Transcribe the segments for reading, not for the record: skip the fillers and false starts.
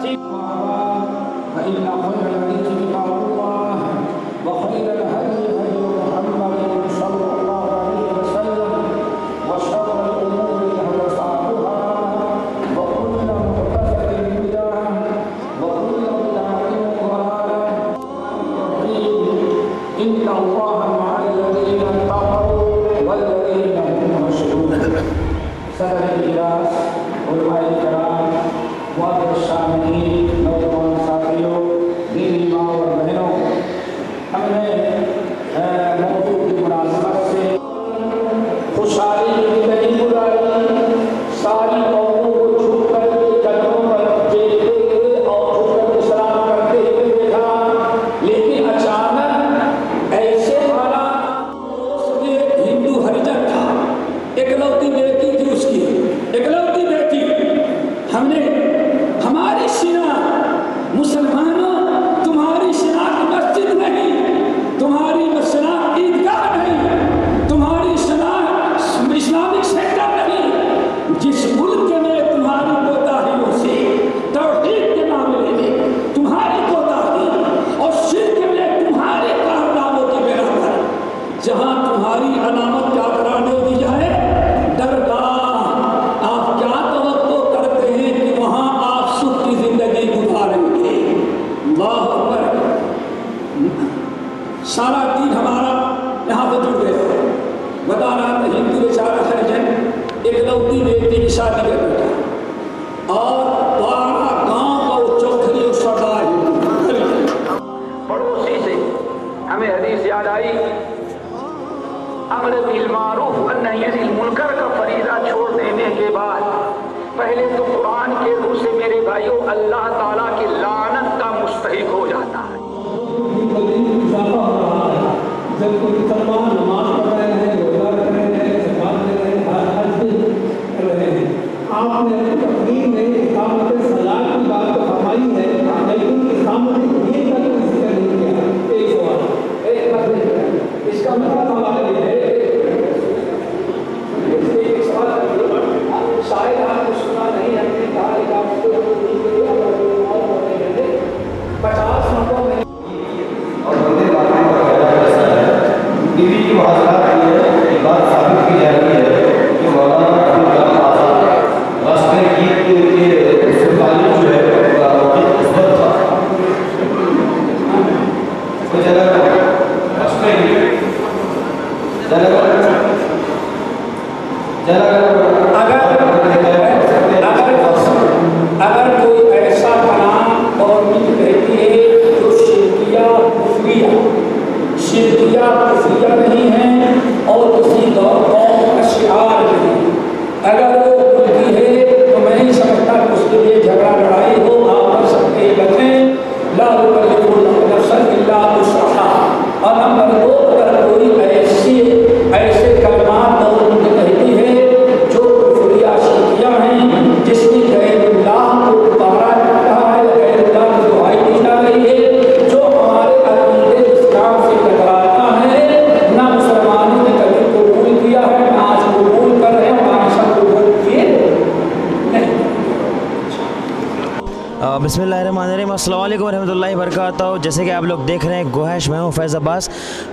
فإن خير الحديث كتاب الله وخير الهدي هدي محمد صلى الله عليه وسلم وشر الأمور محدثاتها وكل محدثة بدعة وكل بدعة ضلالة. إن الله مع الذين اتقوا والذين هم محسنون. صدر الإجلاس علماء کرام معزز سامعین نوجوان ساتھیوں دینی ماں اور بہنوں، ہم نے موضوع کی مناسبت سے خوشحالی کی زندگی گزاری، ساری قوموں کو چھوٹ کر کے قدموں پر ٹیکتے ہوئے اور جھک کر سلام کرتے ہوئے دیکھا، لیکن اچانک ایسے حالات ہندو ہریجن تھا، اکلوتی بیٹی تھی اس کی، اکلوتی بیٹی. ہم نے ہماری شناخت مسلمانوں، تمہاری شناخت مسجد نہیں، تمہاری شناخت عیدگاہ نہیں، تمہاری شناخت اسلامک سیکٹر نہیں. جس ملک میں تمہاری کوتاہیوں سے توحید کے معاملے میں تمہاری کوتاہی اور شرک میں تمہارے کارناموں کی بنا پر جہاں تمہاری علامت کا قرار دے دی جائے، درگاہ آپ کیا توقع کرتے ہیں کہ وہاں آپ سکھ کی زندگی گزاریں گے؟ اللہ اکبر. سارا دین ہمارا یہاں سے جڑ گیا. بتا رہا تھا ہندو بیچارہ ہریجن اکلوتی بیٹی کی شادی کر بیٹا اور 12 گاؤں کا وہ چوکھری اور سردار ہندو. پڑوسی سے ہمیں حدیث یاد آئی، امر بالمعروف والنہی عن المنکر کا فریضہ چھوڑ دینے کے بعد پہلے تو قرآن کے روح سے میرے بھائیوں اللہ تعالیٰ کی لعنت کا مستحق ہو جاتا ہے. جب کوئی مسلمان نماز پڑھ رہے ہیں، روزہ رکھ رہے ہیں، زکات دے رہے ہیں، حج کر رہے ہیں، آپ نے تقریر میں اقامت صلاۃ کی بات تو فرمائی ہے، لیکن اقامت دین کا تو ذکر نہیں کیا. ایک سوال اس کا مطلب ہمارے لیے ہے، ایک سوال شاید آپ کو سنا نہیں، ہم نے کہا اقامت دین کے لیے اور ہوتے ہیں 50 مرتبہ میں اور بندے باتیں ٹی وی کی محاذرات کی یہ بات ثابت کی جا رہی ہے کہ مولانا ابوالکلام آزاد راستے عید کے سرکاری جو ہے مثبت تھا. کوئی جگہ راستے اگر کوئی ایسا کلام اور کہتی ہے جو شرکیہ کفریہ نہیں ہے اور کسی قوم کا شعار نہیں، اگر وہ بولتی ہے تو میں نہیں سمجھتا کہ اس کے لیے جھگڑا لڑائی ہو. آپ کر سکتے ہیں بچیں لا یکلف اللہ نفسا الا وسعها. اور نمبر 2، اگر کوئی ایسے کلمات اور کہتی ہے جو کفریہ شرکیہ ہیں، جس کی غیر اللہ کو پکارا جا رہا ہے، غیر اللہ کی دعائی دی جا رہی ہے، جو ہمارے عقیدے اسلام سے ٹکراتا ہے، نہ مسلمانوں نے کبھی قبول کیا ہے، نہ آج قبول کر رہے ہیں، ہمیشہ قبول کیے نہیں. بسم اللہ الرحمن الرحیم. السلام علیکم ورحمۃ اللہ وبرکاتہ. جیسے کہ آپ لوگ دیکھ رہے ہیں گوہش میں ہوں فیض عباس.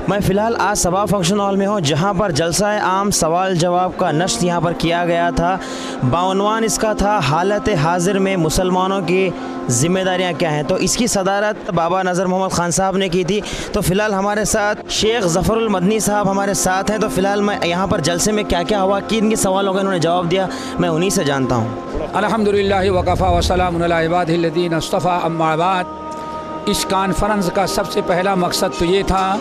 میں فی الحال آج صبا فنکشن ہال میں ہوں، جہاں پر جلسہ عام سوال جواب کا نشر یہاں پر کیا گیا تھا. بعنوان اس کا تھا حالت حاضر میں مسلمانوں کی ذمہ داریاں کیا ہیں. تو اس کی صدارت بابا نذر محمد خان صاحب نے کی تھی. تو فی الحال ہمارے ساتھ شیخ ظفر المدنی صاحب ہمارے ساتھ ہیں. تو فی الحال میں یہاں پر جلسے میں کیا کیا ہوا، کن کے سوالوں کا انہوں نے جواب دیا، میں انہی سے جانتا ہوں. الحمدللہ وکفیٰ وسلام علی عبادہ الذین اصطفیٰ اما بعد. اس کانفرنس کا سب سے پہلا مقصد تو یہ تھا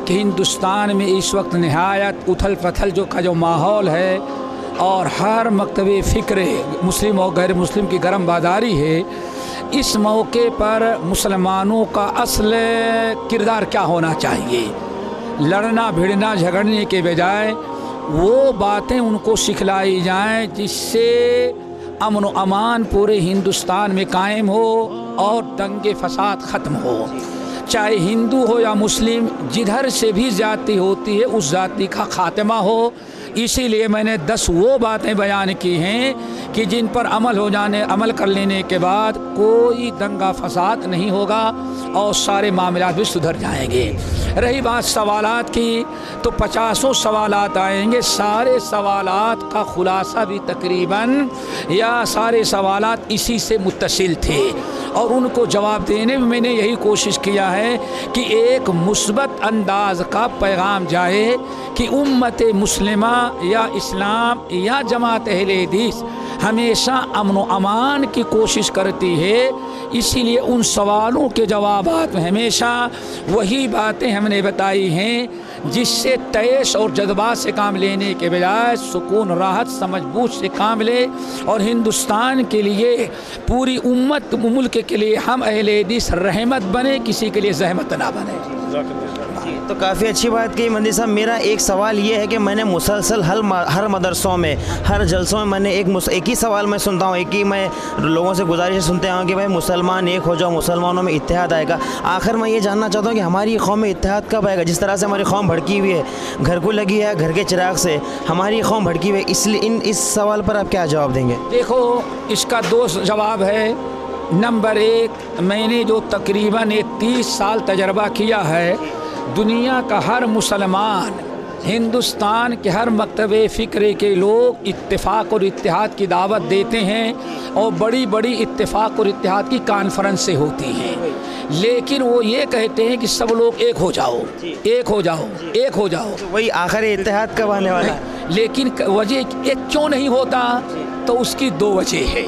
کہ ہندوستان میں اس وقت نہایت اتھل پتھل جو ماحول ہے اور ہر مکتب فکر مسلم اور غیر مسلم کی گرم بازاری ہے، اس موقع پر مسلمانوں کا اصل کردار کیا ہونا چاہیے. لڑنا بھیڑنا جھگڑنے کے بجائے وہ باتیں ان کو سکھلائی جائیں جس سے امن و امان پورے ہندوستان میں قائم ہو اور دنگے فساد ختم ہو. چاہے ہندو ہو یا مسلم، جدھر سے بھی ذاتی ہوتی ہے اس ذاتی کا خاتمہ ہو. इसीलिए मैंने 10 वो बातें बयान की हैं कि जिन पर अमल कर लेने के बाद कोई दंगा फसाद नहीं होगा और सारे मामलात भी सुधर जाएंगे। रही बात सवालात की, तो 50 सवालात आएंगे। सारे सवालात का खुलासा भी तकरीबन या सारे सवालात इसी से मुत्तसिल थे और उनको जवाब देने में मैंने यही कोशिश किया है कि एक मुस्बत अंदाज का पैगाम जाए कि उम्मत मुस्लिमा या इस्लाम या जमात अहले हदीस हमेशा अमन व अमान की कोशिश करती है। इसीलिए उन सवालों के जवाबात में हमेशा वही बातें हमने बताई हैं जिससे तैश और जज्बात से काम लेने के बजाय सुकून, राहत, समझ बूझ से काम ले और हिंदुस्तान के लिए, पूरी उम्मत मुल्क के लिए हम अहले हदीस रहमत बने, किसी के लिए जहमत ना बने। तो काफ़ी अच्छी बात की मंदी साहब। मेरा एक सवाल ये है कि मैंने मुसलसल हर मदरसों में, हर जलसों में मैंने एक ही सवाल मैं सुनता हूँ, एक ही मैं लोगों से गुजारिश सुनते हैं कि भाई मुसलमान एक हो जाओ, मुसलमानों में इत्तेहाद आएगा। आखिर मैं ये जानना चाहता हूँ कि हमारी कौम में इत्तेहाद कब आएगा? जिस तरह से हमारी कौम भड़की हुई है, घर को लगी है घर के चिराग से, हमारी कौम भड़की हुई है, इसलिए इस सवाल पर आप क्या जवाब देंगे? देखो, इसका 2 जवाब है। नंबर 1, मैंने जो तकरीबन 30 साल तजर्बा किया है, दुनिया का हर मुसलमान, हिंदुस्तान के हर मकतबे फ़िक्र के लोग इत्तेफाक और इत्तेहाद की दावत देते हैं और बड़ी बड़ी इत्तेफाक और इत्तेहाद की कॉन्फ्रेंस से होती हैं, लेकिन वो ये कहते हैं कि सब लोग एक हो जाओ, एक हो जाओ, एक हो जाओ। तो वही आखिर इत्तेहाद कब आने वाला है? लेकिन वजह एक क्यों नहीं होता? तो उसकी 2 वजह है।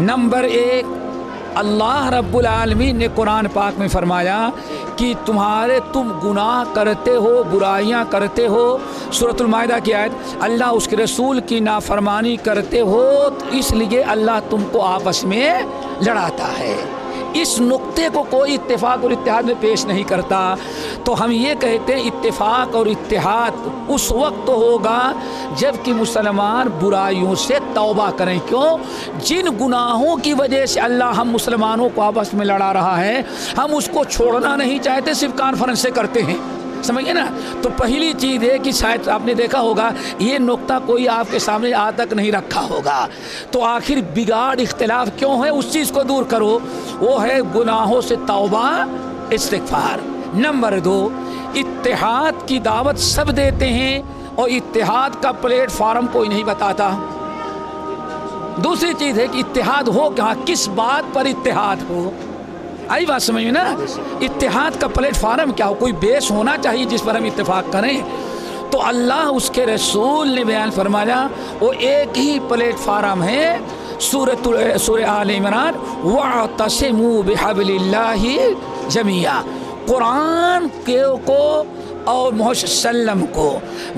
नंबर 1, अल्लाह रब्बुल आलमीन ने कुरान पाक में फरमाया कि तुम गुनाह करते हो, बुराइयां करते हो। सूरतुल माइदा की आयत, अल्लाह उसके रसूल की नाफरमानी करते हो तो इसलिए अल्लाह तुमको आपस में लड़ाता है। इस नुक्ते को कोई इत्तेफाक और इत्तेहाद में पेश नहीं करता। तो हम ये कहते हैं इत्तेफाक और इत्तेहाद उस वक्त होगा जबकि मुसलमान बुराइयों से तौबा करें। क्यों? जिन गुनाहों की वजह से अल्लाह हम मुसलमानों को आपस में लड़ा रहा है, हम उसको छोड़ना नहीं चाहते, सिर्फ कॉन्फ्रेंस से करते हैं। समझिए ना। तो पहली चीज़ है कि शायद आपने देखा होगा ये नुक्ता कोई आपके सामने आज तक नहीं रखा होगा। तो आखिर बिगाड़ इख्तिलाफ क्यों है? उस चीज़ को दूर करो, वो है गुनाहों से तौबा, इस्तिग़फ़ार। नंबर 2, इत्तेहाद की दावत सब देते हैं और इत्तेहाद का प्लेटफार्म कोई नहीं बताता। दूसरी चीज़ है कि इत्तेहाद हो कहाँ, किस बात पर इत्तेहाद हो, आई बात समझ में ना। इत्तेहाद का प्लेटफार्म क्या हो, कोई बेस होना चाहिए जिस पर हम इत्तेफाक करें। तो अल्लाह उसके रसूल ने बयान फरमाया वो एक ही प्लेटफार्म है, सूरह आल इमरान, वअतसिमू बिहब्लिल्लाहि जमीआ। कुरान को और मोहम्मद सल्लम को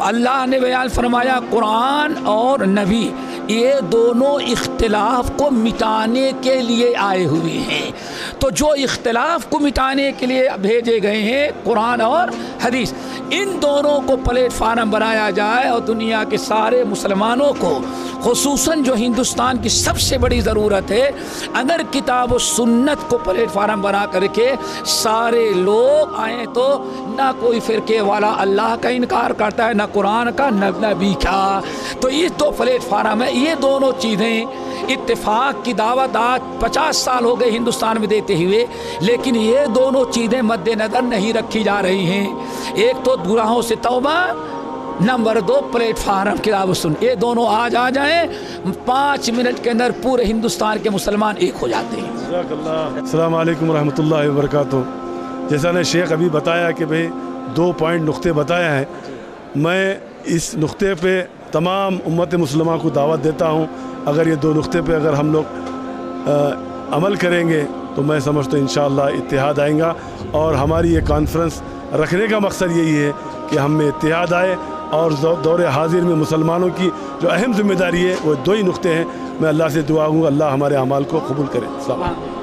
अल्लाह ने बयान फरमाया, कुरान और नबी ये दोनों इख्तिलाफ को मिटाने के लिए आए हुए हैं। तो जो इख्तिलाफ को मिटाने के लिए भेजे गए हैं कुरान और हदीस, इन दोनों को प्लेटफार्म बनाया जाए और दुनिया के सारे मुसलमानों को, खुसूसन जो हिंदुस्तान की सबसे बड़ी ज़रूरत है, अगर किताब और सुन्नत को प्लेटफार्म बना करके सारे लोग आए तो ना कोई फ़िरके वाला अल्लाह का इनकार करता है, ना कुरान का, ना नबी का। तो ये 2 प्लेटफार्म है। ये दोनों चीज़ें इत्तेफाक की दावत आज 50 साल हो गए हिंदुस्तान में देते हुए, लेकिन ये दोनों चीज़ें मद्देनज़र नहीं रखी जा रही हैं। एक तो गुनाहों से तौबा, नंबर 2 प्लेटफार्म की दावत सुन। ये दोनों आज आ जाएं, 5 मिनट के अंदर पूरे हिंदुस्तान के मुसलमान एक हो जाते हैं। अस्सलाम वालेकुम रहमतुल्लाहि व बरकातुहू। जैसा ने शेख अभी बताया कि भाई 2 पॉइंट नुक्ते बताया है, मैं इस नुक्ते पे तमाम उम्मत मुसलमान को दावत देता हूँ। अगर ये 2 नुक्ते पे अगर हम लोग अमल करेंगे तो मैं समझता हूँ इंशाअल्लाह इत्तेहाद आएगा। और हमारी ये कॉन्फ्रेंस रखने का मकसद यही है कि हम में इत्तेहाद आए और दौरे हाजिर में मुसलमानों की जो अहम जिम्मेदारी है वो 2 ही नुक्ते हैं। मैं अल्लाह से दुआ हूँ अल्लाह हमारे अमाल को कबूल करे।